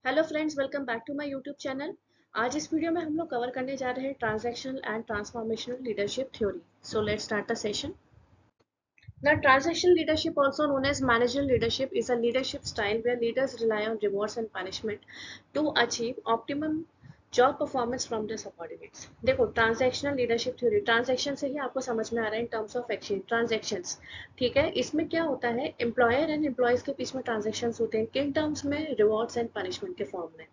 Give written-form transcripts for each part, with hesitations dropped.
Hello friends, welcome back to my YouTube channel. आज इस video में हम लोग कवर करने जा रहे हैं transactional and transformational leadership theory. So let's start the session. The transactional leadership, also known as managerial leadership, is a leadership style where leaders rely on rewards and punishment to achieve optimum job performance from the subordinates. देखो, transactional leadership theory, transaction से ही आपको समझ में आ रहा है in terms of exchange transactions. ठीक है, इसमें क्या होता है, एम्प्लॉयर एंड एम्प्लॉयज के बीच में ट्रांजैक्शंस होते हैं किन टर्म्स में, रिवॉर्ड्स एंड पनिशमेंट के फॉर्म में।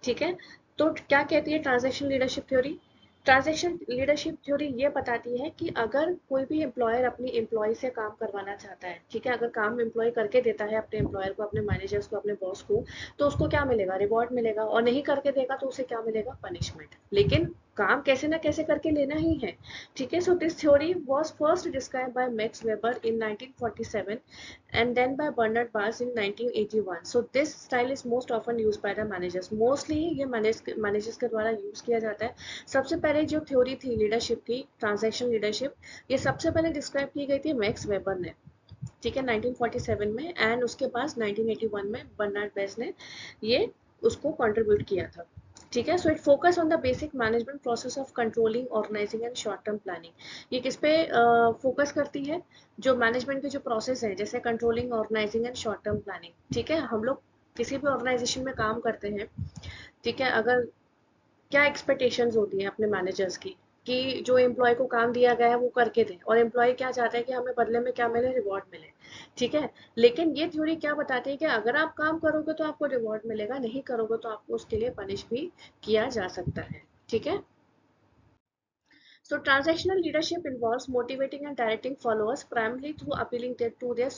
ठीक है, तो क्या कहती है transactional leadership theory? Transaction leadership theory ये बताती है कि अगर कोई भी एम्प्लॉयर अपनी एम्प्लॉय से काम करवाना चाहता है, ठीक है, अगर काम एम्प्लॉय करके देता है अपने एम्प्लॉयर को, अपने मैनेजर्स को, अपने बॉस को, तो उसको क्या मिलेगा, रिवॉर्ड मिलेगा, और नहीं करके देगा तो उसे क्या मिलेगा, पनिशमेंट। लेकिन काम कैसे ना कैसे करके लेना ही है। ठीक है, so this theory was first described bye max weber in 1947 and then by Bernard Bass in 1981. So this style is most often used by the managers. Mostly ये managers के द्वारा यूज किया जाता है। सबसे पहले जो थ्योरी थी लीडरशिप की, ट्रांजैक्शन लीडरशिप, ये सबसे पहले डिस्क्राइब की गई थी मैक्स वेबर ने। ठीक है, 1947 में, एंड उसके बाद 1981 में बर्नार्ड बेस ने ये उसको कंट्रीब्यूट किया था। ठीक है, so it focus on the basic management process of controlling, organising and short term planning. ये किस पे फोकस करती है? जो मैनेजमेंट के जो प्रोसेस है, जैसे controlling, organising and short term planning. ठीक है, हम लोग किसी भी ऑर्गेनाइजेशन में काम करते हैं, ठीक है, अगर क्या एक्सपेक्टेशंस होती हैं अपने मैनेजर्स की, कि जो एम्प्लॉय को काम दिया गया है वो करके दें, और एम्प्लॉय क्या चाहता है कि हमें बदले में क्या मिले, रिवॉर्ड मिले। ठीक है, लेकिन ये थ्योरी क्या बताती है कि अगर आप काम करोगे तो आपको रिवॉर्ड मिलेगा, नहीं करोगे तो आपको उसके लिए पनिश भी किया जा सकता है। ठीक है, so transactional leadership involves motivating and directing followers primarily through appealing to their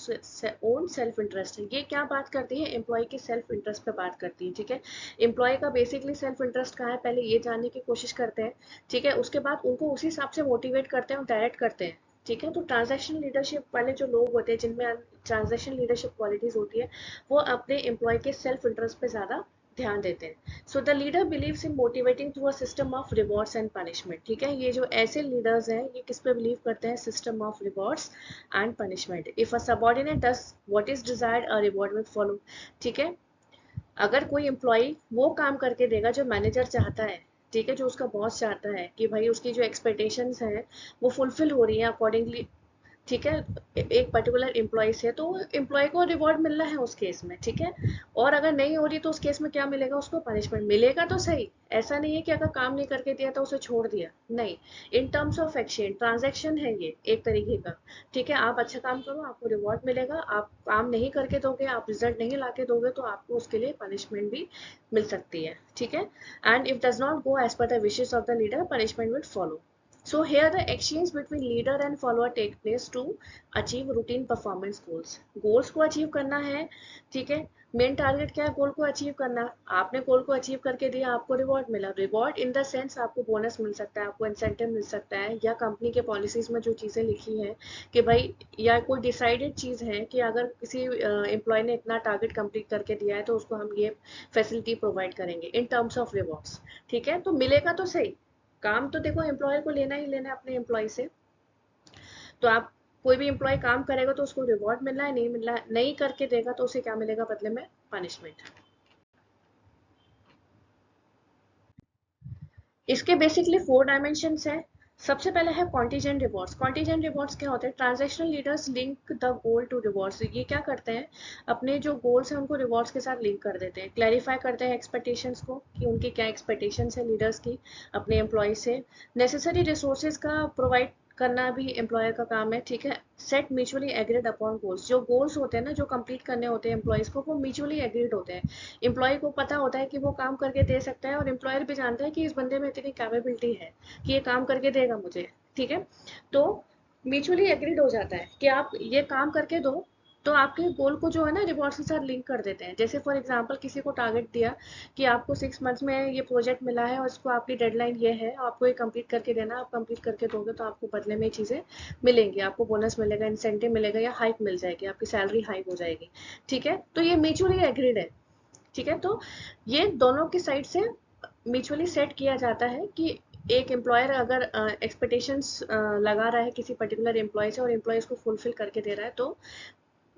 own self interest। ये क्या बात करती है, एम्प्लॉय के सेल्फ इंटरेस्ट पे बात करती है। ठीक है, एम्प्लॉय का बेसिकली सेल्फ इंटरेस्ट कहाँ है, पहले ये जानने की कोशिश करते हैं। ठीक है, उसके बाद उनको उसी हिसाब से मोटिवेट करते हैं और डायरेक्ट करते हैं। ठीक है, तो ट्रांजैक्शन लीडरशिप वाले जो लोग होते हैं, जिनमें ट्रांजैक्शन लीडरशिप क्वालिटीज होती है, वो अपने एम्प्लॉय के सेल्फ इंटरेस्ट पे ज्यादा ध्यान देते हैं। So the leader believes in motivating through a system of rewards and punishment. ठीक है, ये जो ऐसे लीडर्स हैं, ये किस पे बिलीव करते हैं, system of rewards and punishment. If a subordinate does what is desired, a reward will follow. ठीक है, अगर कोई एम्प्लॉय वो काम करके देगा जो मैनेजर चाहता है, ठीक है, जो उसका बॉस चाहता है कि भाई उसकी जो एक्सपेक्टेशंस हैं वो फुलफिल हो रही है अकॉर्डिंगली, ठीक है, एक पर्टिकुलर एम्प्लॉय से, तो एम्प्लॉय को रिवॉर्ड मिलना है उस केस में। ठीक है, और अगर नहीं हो रही तो उस केस में क्या मिलेगा, उसको पनिशमेंट मिलेगा। तो सही, ऐसा नहीं है कि अगर काम नहीं करके दिया तो उसे छोड़ दिया, नहीं। In terms of exchange transaction है ये एक तरीके का। ठीक है, आप अच्छा काम करो, आपको रिवॉर्ड मिलेगा, आप काम नहीं करके दोगे, आप रिजल्ट नहीं ला के दोगे, तो आपको उसके लिए पनिशमेंट भी मिल सकती है। ठीक है, and if does not go as per the wishes of the leader, punishment will follow. So here the exchange between leader and follower take place to achieve routine performance goals। goals को achieve करना है। ठीक है, main target क्या है, गोल को achieve करना। आपने गोल को अचीव करके दिया, आपको रिवॉर्ड मिला। रिवॉर्ड इन द सेंस आपको बोनस मिल सकता है, आपको इंसेंटिव मिल सकता है, या कंपनी के पॉलिसीज में जो चीज़ें लिखी हैं कि भाई, या कोई डिसाइडेड चीज़ है कि अगर किसी एम्प्लॉय ने इतना टारगेट कंप्लीट करके दिया है तो उसको हम ये फैसिलिटी प्रोवाइड करेंगे इन टर्म्स ऑफ रिवॉर्ड्स। ठीक है, तो मिलेगा तो सही। काम तो देखो एम्प्लॉयर को लेना ही लेना है अपने एम्प्लॉय से। तो आप, कोई भी एम्प्लॉय काम करेगा तो उसको रिवॉर्ड मिलना है, नहीं मिल रहा है, नहीं करके देगा तो उसे क्या मिलेगा बदले में, पनिशमेंट। इसके बेसिकली 4 डायमेंशंस है। सबसे पहले है कॉन्टीजेंट रिवॉर्ड्स। कॉन्टीजेंट रिवॉर्ड्स क्या होते हैं, transactional leaders link the goal to rewards. ये क्या करते हैं, अपने जो गोल्स हैं उनको रिवॉर्ड्स के साथ लिंक कर देते हैं, क्लैरिफाई करते हैं एक्सपेक्टेशंस को कि उनकी क्या एक्सपेक्टेशंस है लीडर्स की अपने एम्प्लॉय से। नेसेसरी रिसोर्सेज का प्रोवाइड करना भी एम्प्लॉयर का काम है। ठीक है, set mutually agreed upon goals. जो गोल्स होते हैं ना, जो कंप्लीट करने होते हैं एम्प्लॉयज को, वो म्यूचुअली एग्रीड होते हैं। एम्प्लॉय को पता होता है कि वो काम करके दे सकता है, और एम्प्लॉयर भी जानता है कि इस बंदे में इतनी कैपेबिलिटी है कि ये काम करके देगा मुझे। ठीक है, तो म्यूचुअली एग्रीड हो जाता है कि आप ये काम करके दो, तो आपके गोल को जो है ना रिवॉर्ड के साथ लिंक कर देते हैं। जैसे फॉर एग्जांपल किसी को टारगेट दिया कि आपको 6 मंथ्स में ये प्रोजेक्ट मिला है और इसको आपकी डेडलाइन ये है, आपको ये कंप्लीट करके देना, आप कंप्लीट करके दोगे तो आपको बदले में चीज़ें मिलेंगी, आपको बोनस मिलेगा, इंसेंटिव मिलेगा, या हाइक मिल जाएगी, आपकी सैलरी हाइक हो जाएगी। ठीक है, तो ये म्यूचुअली एग्रीड है। ठीक है, तो ये दोनों की साइड से म्यूचुअली सेट किया जाता है कि एक एम्प्लॉयर अगर एक्सपेक्टेशंस लगा रहा है किसी पर्टिकुलर एम्प्लॉय से, और एम्प्लॉय उसको फुलफिल करके दे रहा है, तो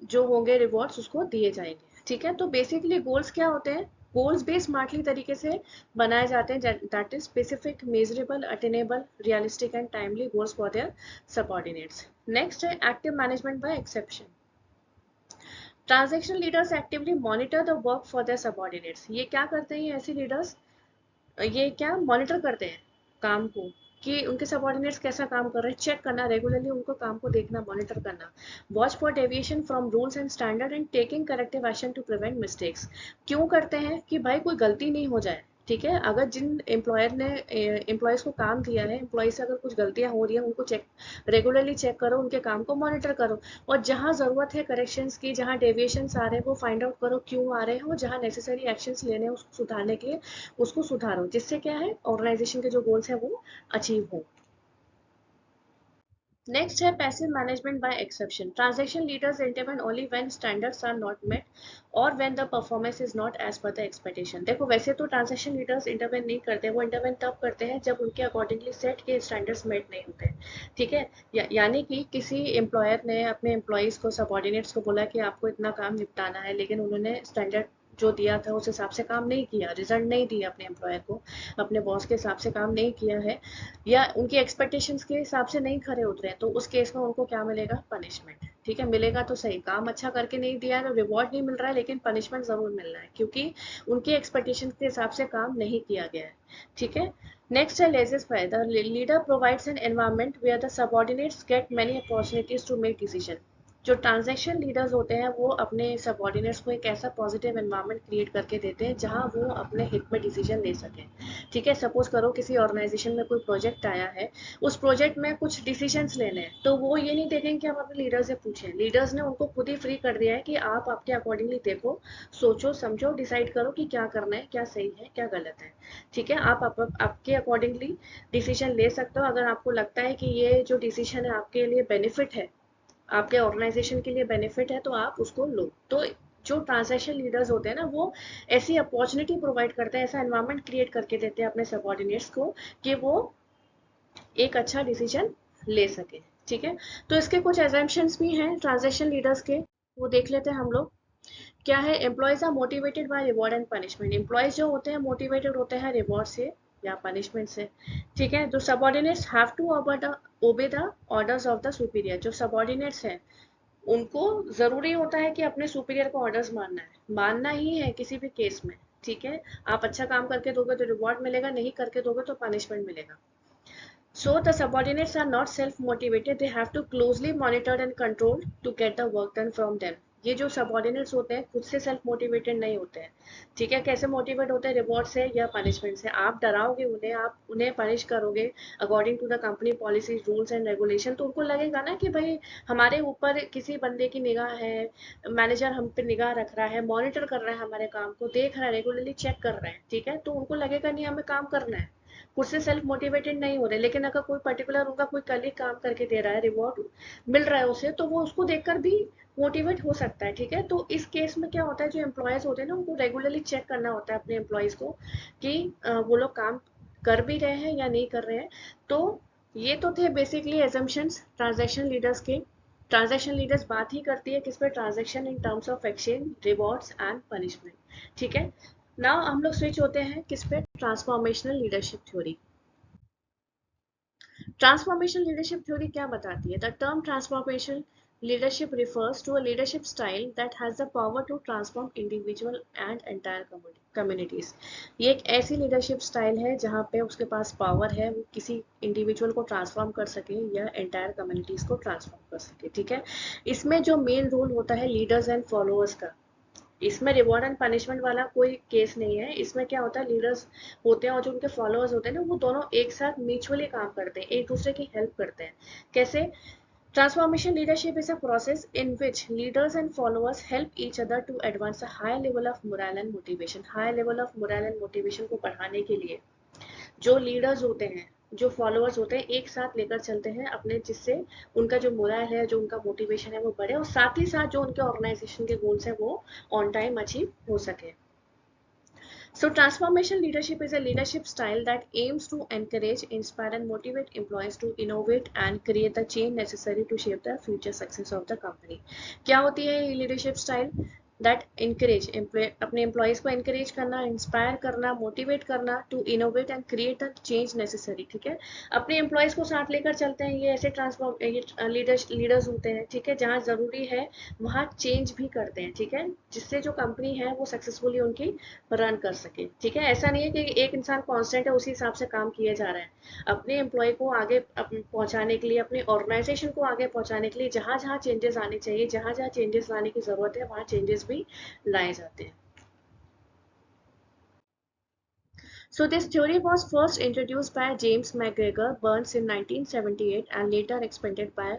जो होंगे रिवॉर्ड्स उसको दिए जाएंगे। ठीक है, तो बेसिकली गोल्स क्या होते हैं, गोल्स भी स्मार्टली तरीके से बनाए जाते हैं, that is specific, measurable, attainable, realistic and timely goals for their subordinates. Next है active management by exception. Transactional leaders actively monitor the work for their subordinates. ये क्या करते हैं ऐसे लीडर्स, ये क्या मॉनिटर करते हैं काम को कि उनके सबऑर्डिनेट्स कैसा काम कर रहे हैं, चेक करना, रेगुलरली उनको काम को देखना, मॉनिटर करना। Watch for deviation from rules and standard and taking corrective action to prevent mistakes. क्यों करते हैं कि भाई कोई गलती नहीं हो जाए, ठीक है। अगर जिन एम्प्लॉयर ने एम्प्लॉयज़ को काम दिया है, एम्प्लॉय से अगर कुछ गलतियां हो रही हैं उनको चेक, रेगुलरली चेक करो, उनके काम को मॉनिटर करो, और जहां ज़रूरत है करेक्शंस की, जहां डेविएशंस आ रहे हैं वो फाइंड आउट करो क्यों आ रहे हैं, और जहां नेसेसरी एक्शंस लेने हैं उसको सुधारने के लिए उसको सुधारो, जिससे क्या है ऑर्गेनाइजेशन के जो गोल्स हैं वो अचीव हो। नेक्स्ट है passive management by exception. Transaction leaders intervene only when standards are not met और when the performance is not as per the expectation. देखो वैसे तो ट्रांजैक्शन लीडर्स इंटरवेन नहीं करते, वो इंटरवेन तब करते हैं जब उनके अकॉर्डिंगली सेट के स्टैंडर्ड्स मेट नहीं होते, ठीक है। यानी कि किसी एम्प्लॉयर ने अपने एम्प्लॉयज़ को, सबऑर्डिनेट्स को बोला कि आपको इतना काम निपटाना है, लेकिन उन्होंने स्टैंडर्ड जो दिया था उस हिसाब से काम नहीं किया, रिजल्ट नहीं दिया अपने एम्प्लॉयर को, अपने बॉस के हिसाब से काम नहीं किया है, या उनकी एक्सपेक्टेशंस के हिसाब से नहीं खरे उतरे, तो उस केस में उनको क्या मिलेगा, पनिशमेंट, ठीक है। मिलेगा तो सही, काम अच्छा करके नहीं दिया है तो रिवॉर्ड नहीं मिल रहा है, लेकिन पनिशमेंट जरूर मिल रहा है क्योंकि उनकी एक्सपेक्टेशन के हिसाब से काम नहीं किया गया है, ठीक है। नेक्स्ट है laissez faire. The leader provides an environment where the subordinates get many opportunities to make decision. जो ट्रांजैक्शन लीडर्स होते हैं वो अपने सबऑर्डिनेट्स को एक ऐसा पॉजिटिव एनवायरनमेंट क्रिएट करके देते हैं जहां वो अपने हित में डिसीजन ले सकें, ठीक है। सपोज करो किसी ऑर्गेनाइजेशन में कोई प्रोजेक्ट आया है, उस प्रोजेक्ट में कुछ डिसीजंस लेने हैं, तो वो ये नहीं देखेंगे कि हम अपने लीडर से पूछें, लीडर्स ने उनको खुद ही फ्री कर दिया है कि आप आपके अकॉर्डिंगली देखो, सोचो समझो, डिसाइड करो कि क्या करना है, क्या सही है, क्या गलत है, ठीक है। आपके अकॉर्डिंगली डिसीजन ले सकते हो। अगर आपको लगता है कि ये जो डिसीजन है आपके लिए बेनिफिट है, आपके ऑर्गेनाइजेशन के लिए बेनिफिट है, तो आप उसको लो। तो जो ट्रांजैक्शन लीडर्स होते हैं ना, वो ऐसी अपॉर्चुनिटी प्रोवाइड करते हैं, ऐसा एनवायरनमेंट क्रिएट करके देते हैं अपने सबऑर्डिनेट्स को कि वो एक अच्छा डिसीजन ले सके, ठीक है। तो इसके कुछ एजम्पशंस भी हैं ट्रांजैक्शन लीडर्स के, वो देख लेते हैं हम लोग। क्या है, employees are motivated by reward and punishment. Employees जो होते हैं मोटिवेटेड होते हैं रिवॉर्ड से या पनिशमेंट से, ठीक है। जो subordinates have to obey the orders of the superior. जो सबऑर्डिनेट्स हैं उनको जरूरी होता है कि अपने सुपीरियर को ऑर्डर्स मानना है, मानना ही है किसी भी केस में, ठीक है। आप अच्छा काम करके दोगे तो रिवॉर्ड मिलेगा, नहीं करके दोगे तो पनिशमेंट मिलेगा। So the subordinates are not self-motivated, they have to closely monitored and controlled to get the work done from them. ये जो सबऑर्डिनेट्स होते हैं खुद से सेल्फ मोटिवेटेड नहीं होते हैं, ठीक है। कैसे मोटिवेट होते हैं, रिवॉर्ड से या पनिशमेंट से। आप डराओगे उन्हें, आप उन्हें पनिश करोगे according to the company policy, rules and regulation, तो उनको लगेगा ना कि भाई हमारे ऊपर किसी बंदे की निगाह है, मैनेजर हम पे निगाह रख रहा है, मॉनिटर कर रहा है, हमारे काम को देख रहा है, रेगुलरली चेक कर रहा है, ठीक है। तो उनको लगेगा नहीं हमें काम करना है, खुद से सेल्फ मोटिवेटेड नहीं हो रहे। लेकिन अगर कोई पर्टिकुलर उनका कोई कलीग काम करके दे रहा है, रिवॉर्ड मिल रहा है उसे, तो वो उसको देखकर भी मोटिवेट हो सकता है, ठीक है। तो इस केस में क्या होता है, जो एम्प्लॉयज होते हैं ना उनको रेगुलरली चेक करना होता है अपने एम्प्लॉयज को कि वो लोग काम कर भी रहे हैं या नहीं कर रहे हैं। तो ये तो थे बेसिकली एजम्पशंस ट्रांजैक्शन लीडर्स के। ट्रांजैक्शन लीडर्स बात ही करती है किस पे, transaction in terms of exchange, rewards and punishment, ठीक है। नाउ हम लोग स्विच होते हैं किस पे, transformational leadership theory. Transformational leadership theory क्या बताती है, the term transformational leadership refers to a leadership style that has the power to transform individual and entire communities. ये एक ऐसी लीडरशिप स्टाइल है जहाँ पे उसके पास पावर है, वो किसी इंडिविजुअल को ट्रांसफॉर्म कर सके या एंटायर कम्युनिटीज को ट्रांसफॉर्म कर सके, ठीक है। इसमें जो मेन रोल होता है लीडर्स एंड फॉलोअर्स का, इसमें रिवॉर्ड एंड पनिशमेंट वाला कोई केस नहीं है। इसमें क्या होता है, लीडर्स होते हैं और जो उनके फॉलोअर्स होते हैं ना, वो दोनों एक साथ म्यूचुअली काम करते हैं, एक दूसरे की हेल्प करते हैं। कैसे, transformation leadership is a process in which leaders and followers help each other to advance a high level of moral and motivation. High level of moral and motivation को बढ़ाने के लिए जो लीडर्स होते हैं, जो फॉलोअर्स होते हैं, एक साथ लेकर चलते हैं अपने, जिससे उनका जो मोरल है, जो उनका मोटिवेशन है वो बढ़े, और साथ ही साथ जो उनके ऑर्गेनाइजेशन के गोल्स हैं वो ऑन टाइम अचीव हो सके। So transformation leadership is a leadership style that aims to encourage, inspire and motivate employees to innovate and create the change necessary to shape the future success of the company. क्या होती है ये leadership style? That encourage अपने employees को encourage करना, inspire करना, motivate करना to innovate and create a change necessary. ठीक है, अपने एम्प्लॉयज को साथ लेकर चलते हैं, ये ऐसे ट्रांसफॉर्म ये लीडर्स होते हैं। ठीक है, जहाँ जरूरी है वहाँ चेंज भी करते हैं। ठीक है, जिससे जो कंपनी है वो सक्सेसफुली उनकी रन कर सके। ठीक है, ऐसा नहीं है कि एक इंसान कांस्टेंट है उसी हिसाब से काम किया जा रहा है। अपने एम्प्लॉय को आगे पहुंचाने के लिए, अपने ऑर्गेनाइजेशन को आगे पहुंचाने के लिए जहां जहां चेंजेस आने चाहिए, जहां जहां चेंजेस लाने की जरूरत है, वहां चेंजेस भी लाए जाते हैं। So this theory was first introduced by James McGregor Burns in 1978 and later expanded by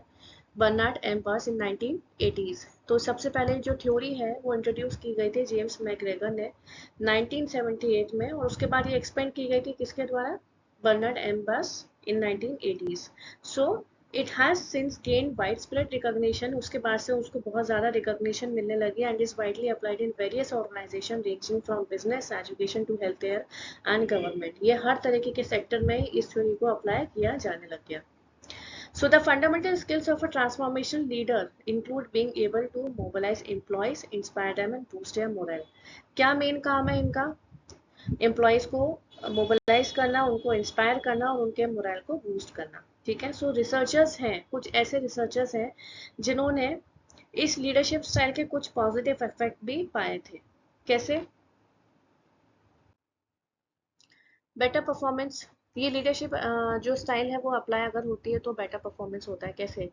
Bernard M Bass in 1980s। तो सबसे पहले जो थ्योरी है वो इंट्रोड्यूस की गई थी जेम्स मैकग्रेगर ने 1978 में, और उसके बाद ये एक्सपेंड की गई थी किसके द्वारा? Bernard M Bass in 1980s। So it has since gain widespread recognition, उसके बाद से उसको बहुत ज़्यादा रिकॉग्निशन मिलने लगी and is widely applied in various organisation ranging from business, education to health care and government. ये हर तरीके के सेक्टर में इस थ्योरी को अप्लाई किया जाने लग गया। So the fundamental skills of a transformation leader include being able to mobilize employees, inspire them and boost their morale। क्या मेन काम है इनका? एम्प्लॉयज को मोबिलाइज करना, उनको इंस्पायर करना और उनके मोरल को बूस्ट करना। ठीक है, सो रिसर्चर्स हैं, कुछ ऐसे रिसर्चर्स हैं जिन्होंने इस लीडरशिप स्टाइल के कुछ पॉजिटिव इफेक्ट भी पाए थे। कैसे? बेटर परफॉर्मेंस, ये लीडरशिप जो स्टाइल है वो अप्लाई अगर होती है तो बेटर परफॉर्मेंस होता है। कैसे?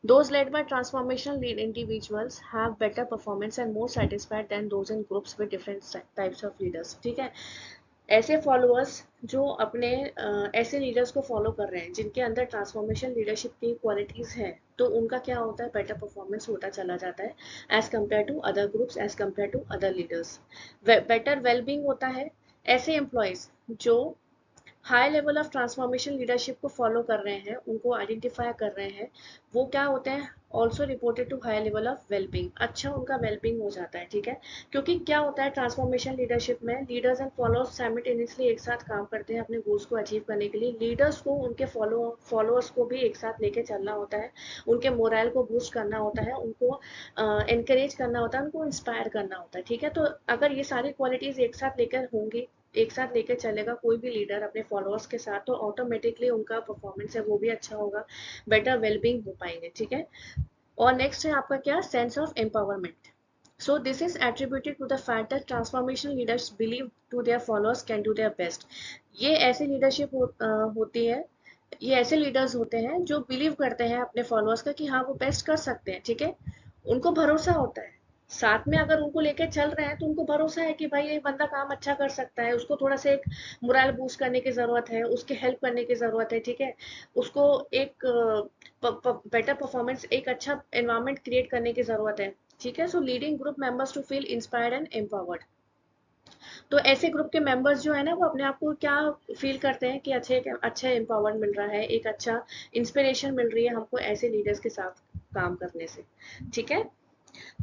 Those led by transformational lead individuals have better performance and more satisfied than those in groups with different types of leaders. ठीक है, ऐसे फॉलोअर्स जो अपने ऐसे लीडर्स को फॉलो कर रहे हैं जिनके अंदर ट्रांसफॉर्मेशन लीडरशिप की क्वालिटीज हैं, तो उनका क्या होता है? बेटर परफॉर्मेंस होता चला जाता है as compare to other groups, as compare to other leaders. Better wellbeing होता है। ऐसे एम्प्लॉयज जो high level of transformation leadership को फॉलो कर रहे हैं, उनको आइडेंटिफाई कर रहे हैं, वो क्या होते हैं? Also reported to high level of wellbeing. अच्छा उनका वेलबींग हो जाता है। ठीक है, क्योंकि क्या होता है ट्रांसफॉर्मेशन लीडरशिप में, लीडर्स एंड फॉलोअर्स साइमल्टेनियसली एक साथ काम करते हैं अपने गोल्स को अचीव करने के लिए। लीडर्स को उनके फॉलोअर्स को भी एक साथ लेके चलना होता है, उनके मोरल को बूस्ट करना होता है, उनको एनकरेज करना होता है, उनको इंस्पायर करना होता है। ठीक है, तो अगर ये सारी क्वालिटीज एक साथ लेकर होंगी, एक साथ लेकर चलेगा कोई भी लीडर अपने फॉलोअर्स के साथ, तो ऑटोमेटिकली उनका परफॉर्मेंस है वो भी अच्छा होगा, बेटर वेलबींग हो पाएंगे। ठीक है, और नेक्स्ट है आपका क्या? Sense of empowerment. So this is attributed to the fact that transformation leaders believe to their followers can do their best। ये ऐसी लीडरशिप होती है, ये ऐसे लीडर्स होते हैं जो बिलीव करते हैं अपने फॉलोअर्स का कि हाँ वो बेस्ट कर सकते हैं। ठीक है, उनको भरोसा होता है, साथ में अगर उनको लेके चल रहे हैं तो उनको भरोसा है कि भाई ये बंदा काम अच्छा कर सकता है, उसको थोड़ा सा एक मोरल बूस्ट करने की जरूरत है, उसके हेल्प करने की जरूरत है। ठीक है, उसको एक बेटर परफॉर्मेंस, एक अच्छा एनवायरनमेंट क्रिएट करने की जरूरत है। ठीक है, so leading group members to feel inspired and empowered. तो ऐसे ग्रुप के मेंबर्स जो है ना वो अपने आप को क्या फील करते हैं कि अच्छा एम्पावर्ड मिल रहा है, एक अच्छा इंस्पिरेशन मिल रही है हमको ऐसे लीडर्स के साथ काम करने से। ठीक है,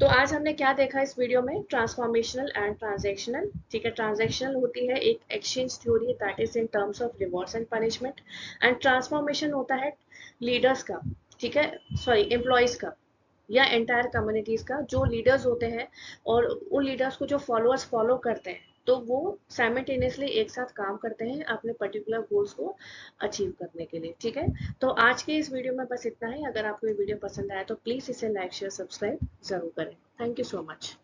तो आज हमने क्या देखा इस वीडियो में? Transformational and transactional. ठीक है, ट्रांजैक्शनल होती है एक exchange theory that is in terms of rewards and punishment, and transformation होता है लीडर्स का, ठीक है, सॉरी एम्प्लॉयज का या एंटायर कम्युनिटीज का, जो लीडर्स होते हैं और उन लीडर्स को जो फॉलोअर्स फॉलो करते हैं, तो वो साइमल्टेनियसली एक साथ काम करते हैं अपने पर्टिकुलर गोल्स को अचीव करने के लिए। ठीक है, तो आज के इस वीडियो में बस इतना ही। अगर आपको ये वीडियो पसंद आया तो प्लीज इसे लाइक शेयर सब्सक्राइब जरूर करें। Thank you so much.